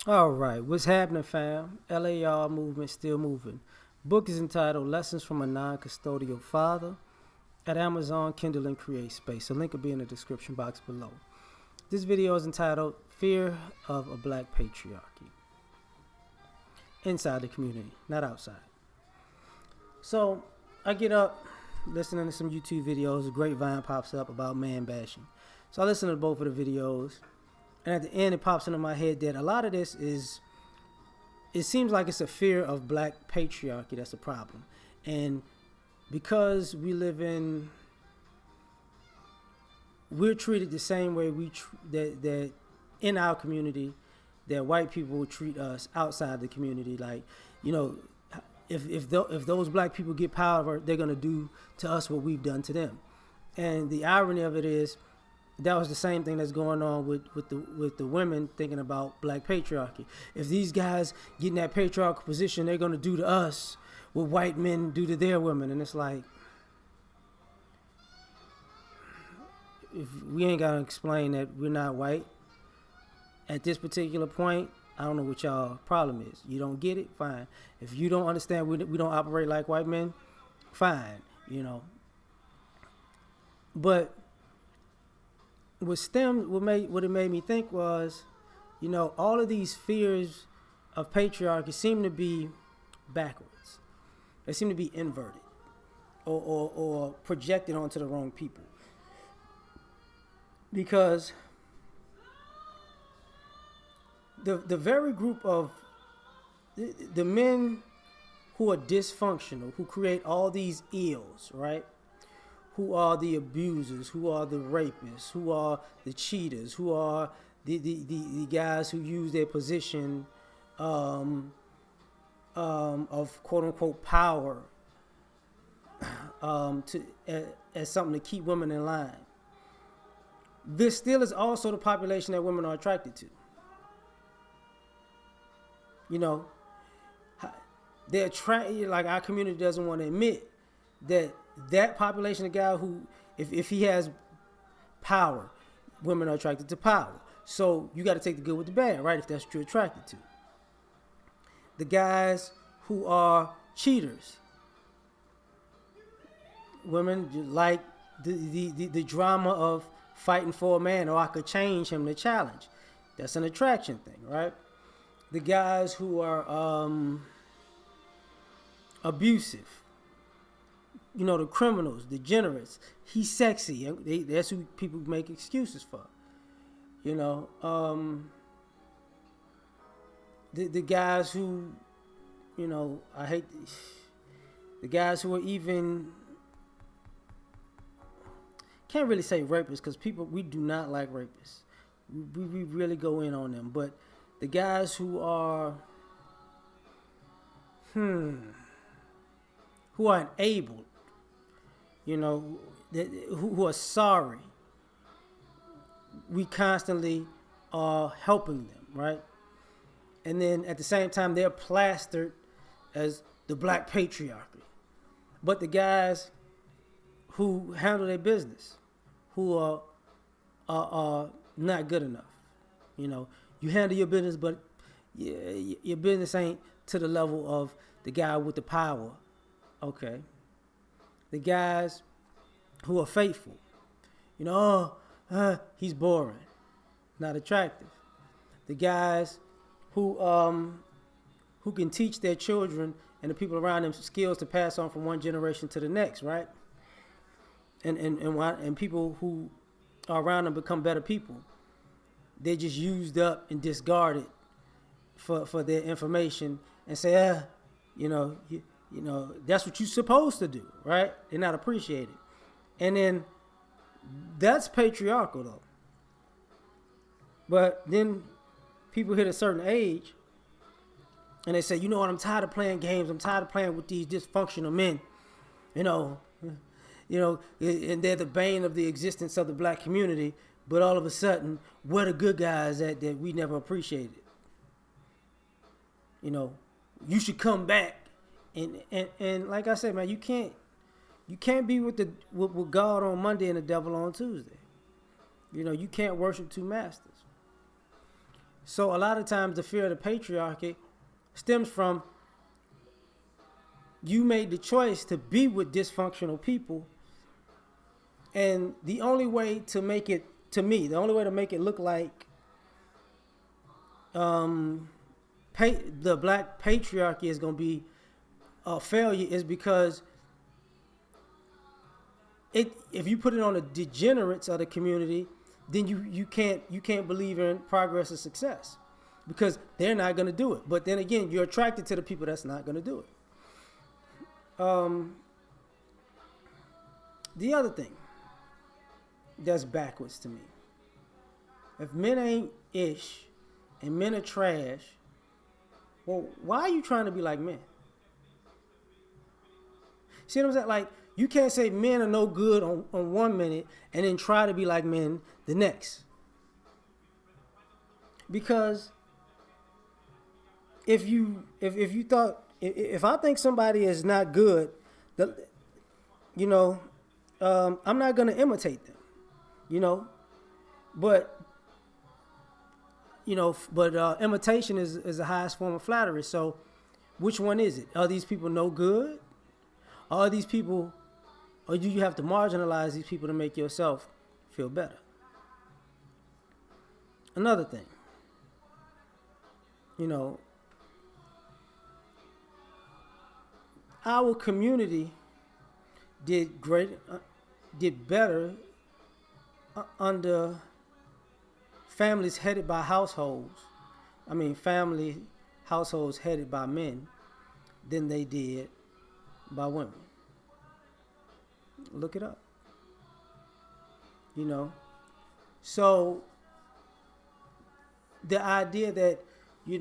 All right, what's happening, fam? L.A.R. movement still moving. Book is entitled Lessons from a Non-Custodial Father at Amazon, Kindle, and Create Space. A link will be in the description box below. This video is entitled Fear of a Black Patriarchy. Inside the community, not outside. So, I get up listening to some YouTube videos. A grapevine pops up about man bashing. So I listen to both of the videos. And at the end, it pops into my head that a lot of this is, it seems like it's a fear of black patriarchy that's a problem. And because we're treated the same way that in our community, that white people treat us outside the community. Like, you know, if those black people get power, they're gonna do to us what we've done to them. And the irony of it is, that was the same thing that's going on with the women thinking about black patriarchy. If these guys get in that patriarchal position, they're gonna do to us what white men do to their women. And it's like, if we ain't gotta explain that we're not white at this particular point, I don't know what y'all problem is. You don't get it, fine. If you don't understand we don't operate like white men, fine. But what it made me think was, all of these fears of patriarchy seem to be backwards. They seem to be inverted or projected onto the wrong people. Because the very group of the men who are dysfunctional, who create all these ills, right? Who are the abusers, who are the rapists, who are the cheaters, who are the guys who use their position of quote unquote power as something to keep women in line. This still is also the population that women are attracted to. They're attracted, like our community doesn't want to admit that population of guy who, if he has power, women are attracted to power. So you got to take the good with the bad, right? If that's what you're attracted to. The guys who are cheaters, women like the drama of fighting for a man, or I could change him to challenge. That's an attraction thing, right? The guys who are abusive, the criminals, degenerates. He's sexy. That's who people make excuses for. The guys who, I hate the guys who are even, can't really say rapists because we do not like rapists. We really go in on them. But the guys who are, who are enabled, who are sorry, we constantly are helping them, right? And then at the same time, they're plastered as the black patriarchy. But the guys who handle their business, who are not good enough, you handle your business, but your business ain't to the level of the guy with the power. Okay. The guys who are faithful, he's boring, not attractive. The guys who can teach their children and the people around them skills to pass on from one generation to the next, right? And people who are around them become better people. They're just used up and discarded for their information and say, that's what you're supposed to do, right? They're not appreciated. And then that's patriarchal, though. But then people hit a certain age and they say, you know what, I'm tired of playing games. I'm tired of playing with these dysfunctional men. And they're the bane of the existence of the black community. But all of a sudden, where the good guys at that we never appreciated? You should come back. And like I said, man, you can't be with God on Monday and the devil on Tuesday. You can't worship two masters. So a lot of times the fear of the patriarchy stems from you made the choice to be with dysfunctional people, and the only way to make it, to me, the only way to make it look like the black patriarchy is going to be a failure is because if you put it on the degenerates of the community, then you can't believe in progress and success because they're not going to do it. But then again, you're attracted to the people that's not going to do it. The other thing that's backwards to me, if men ain't ish and men are trash, well, why are you trying to be like men? See what I'm saying? Like, you can't say men are no good on 1 minute and then try to be like men the next. Because if I think somebody is not good, I'm not gonna imitate them, but imitation is the highest form of flattery. So which one is it? Are these people no good? Are these people, or do you have to marginalize these people to make yourself feel better? Another thing, our community did better under families headed by households. Households headed by men than they did by women. Look it up. So the idea that, we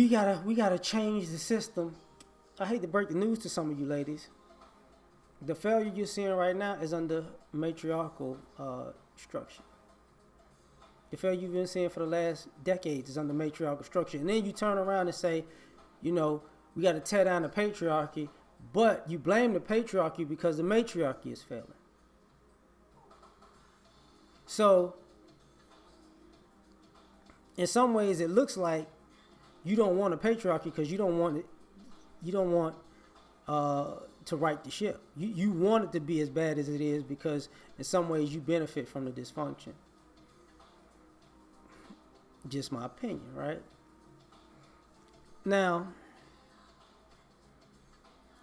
gotta change the system. I hate to break the news to some of you ladies. The failure you're seeing right now is under matriarchal structure. The failure you've been seeing for the last decades is under matriarchal structure. And then you turn around and say, we got to tear down the patriarchy, but you blame the patriarchy because the matriarchy is failing. So, in some ways, it looks like you don't want a patriarchy because you don't want to right the ship. You want it to be as bad as it is because in some ways you benefit from the dysfunction. Just my opinion, right? Now,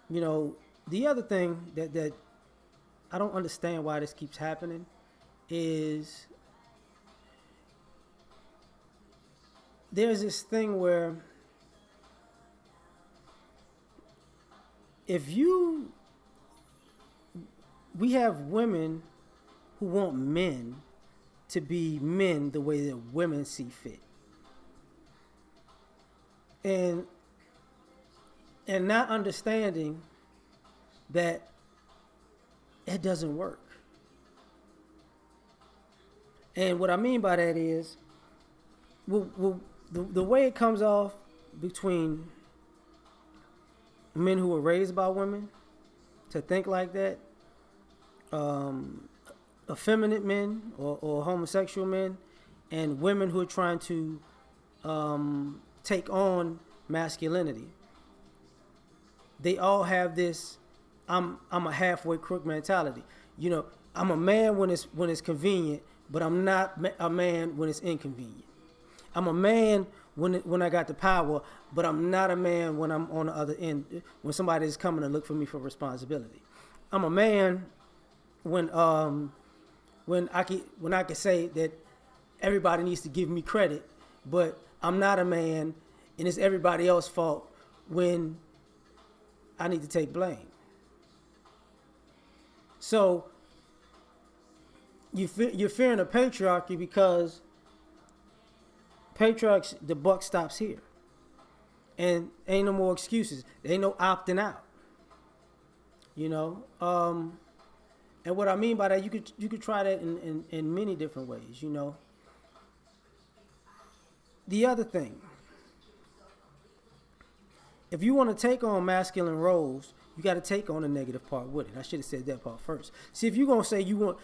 the other thing that I don't understand why this keeps happening is there's this thing where we have women who want men to be men the way that women see fit. And not understanding that it doesn't work. And what I mean by that is, the way it comes off between men who were raised by women to think like that, effeminate men or homosexual men, and women who are trying to take on masculinity. They all have this I'm a halfway crook mentality. I'm a man when it's convenient, but I'm not a man when it's inconvenient. I'm a man when I got the power, but I'm not a man when I'm on the other end, when somebody is coming to look for me for responsibility. I'm a man when I can say that everybody needs to give me credit, but I'm not a man and it's everybody else's fault when I need to take blame. So you're fearing a patriarchy because patriarchs, the buck stops here. And ain't no more excuses. There ain't no opting out. And what I mean by that, you could try that in many different ways, The other thing, if you want to take on masculine roles, you got to take on the negative part with it. I should have said that part first. See, if you're gonna say you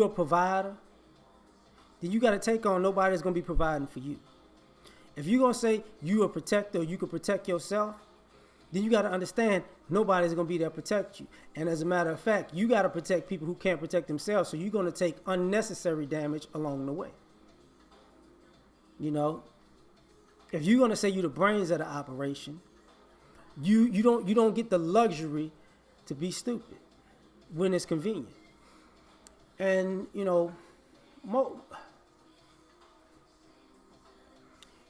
a provider, then you got to take on nobody that's going to be providing for you. If you're going to say you a protector, you can protect yourself, then you got to understand nobody's going to be there to protect you. And as a matter of fact, you got to protect people who can't protect themselves. So you're going to take unnecessary damage along the way. You know, if you're going to say you're the brains of the operation, you don't get the luxury to be stupid when it's convenient. And, you know,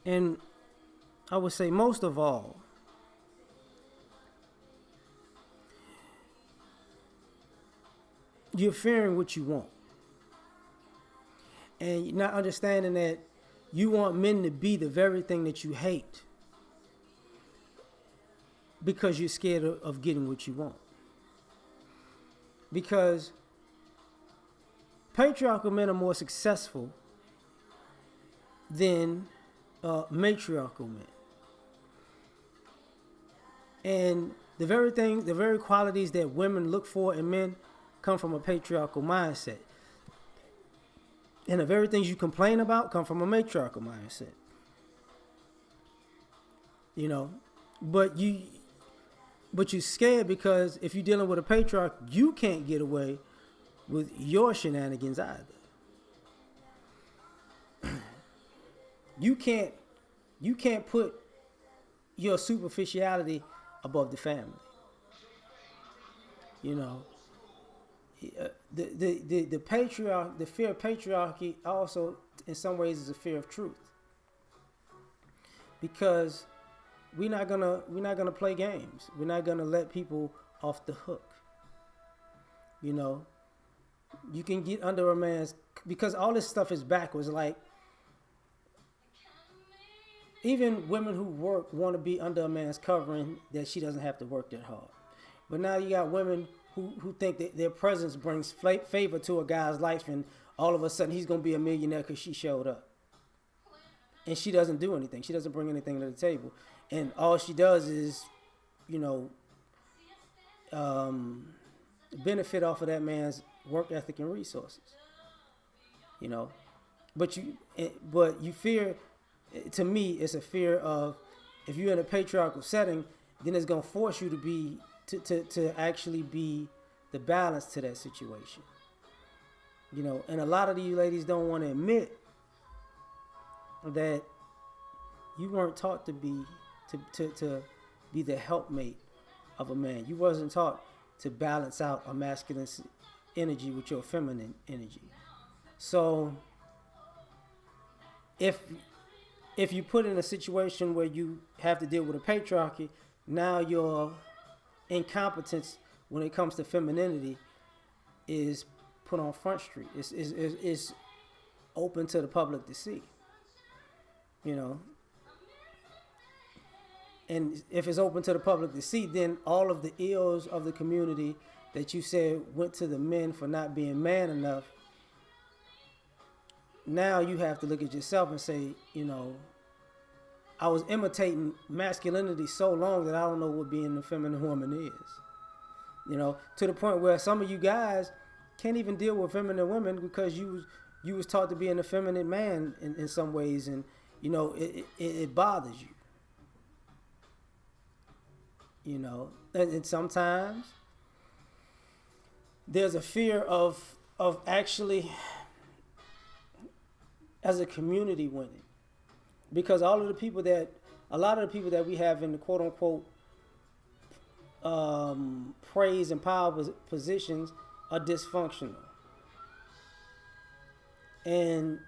and I would say most of all, you're fearing what you want. And you're not understanding that you want men to be the very thing that you hate because you're scared of getting what you want. Because patriarchal men are more successful than matriarchal men. And the very qualities that women look for in men come from a patriarchal mindset. And the very things you complain about come from a matriarchal mindset. You know, but you're scared because if you're dealing with a patriarch, you can't get away with your shenanigans either. You can't put your superficiality above the family. You know, the patriarch, the fear of patriarchy also in some ways is a fear of truth. Because we're not gonna play games. We're not gonna let people off the hook. You know, you can get under a man's, because all this stuff is backwards. Like, even women who work want to be under a man's covering that she doesn't have to work that hard. But now you got women who think that their presence brings favor to a guy's life, and all of a sudden he's going to be a millionaire because she showed up. And she doesn't do anything. She doesn't bring anything to the table. And all she does is, you know, benefit off of that man's work ethic and resources. You know, but you fear. To me, it's a fear of, if you're in a patriarchal setting, then it's going to force you to be to actually be the balance to that situation. You know, and a lot of these ladies don't want to admit that you weren't taught to be the helpmate of a man. You wasn't taught to balance out a masculine energy with your feminine energy. So if you put in a situation where you have to deal with a patriarchy, now your incompetence when it comes to femininity is put on Front Street. It's open to the public to see. You know. And if it's open to the public to see, then all of the ills of the community that you said went to the men for not being man enough, now you have to look at yourself and say, you know, I was imitating masculinity so long that I don't know what being a feminine woman is. You know, to the point where some of you guys can't even deal with feminine women because you was taught to be an effeminate man in some ways, and you know it bothers you. You know, and sometimes there's a fear of actually as a community winning. Because a lot of the people that we have in the quote unquote praise and power positions are dysfunctional. And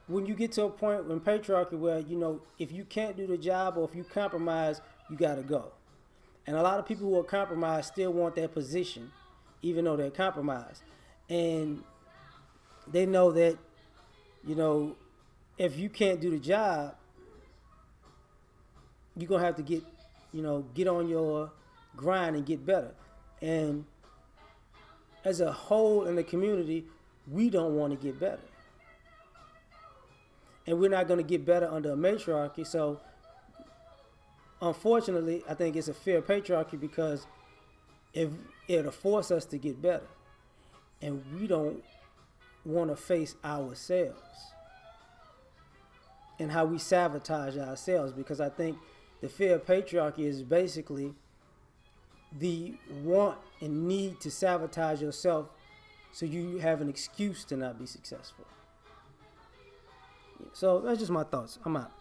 when you get to a point in patriarchy where, you know, if you can't do the job or if you compromise, you got to go. And a lot of people who are compromised still want that position, even though they're compromised. And they know that, you know, if you can't do the job, you're going to have to get on your grind and get better. And as a whole in the community, we don't want to get better. And we're not going to get better under a matriarchy. So, unfortunately, I think it's a fair patriarchy because it'll force us to get better. And we don't want to face ourselves and how we sabotage ourselves, because I think the fear of patriarchy is basically the want and need to sabotage yourself so you have an excuse to not be successful. So that's just my thoughts. I'm out.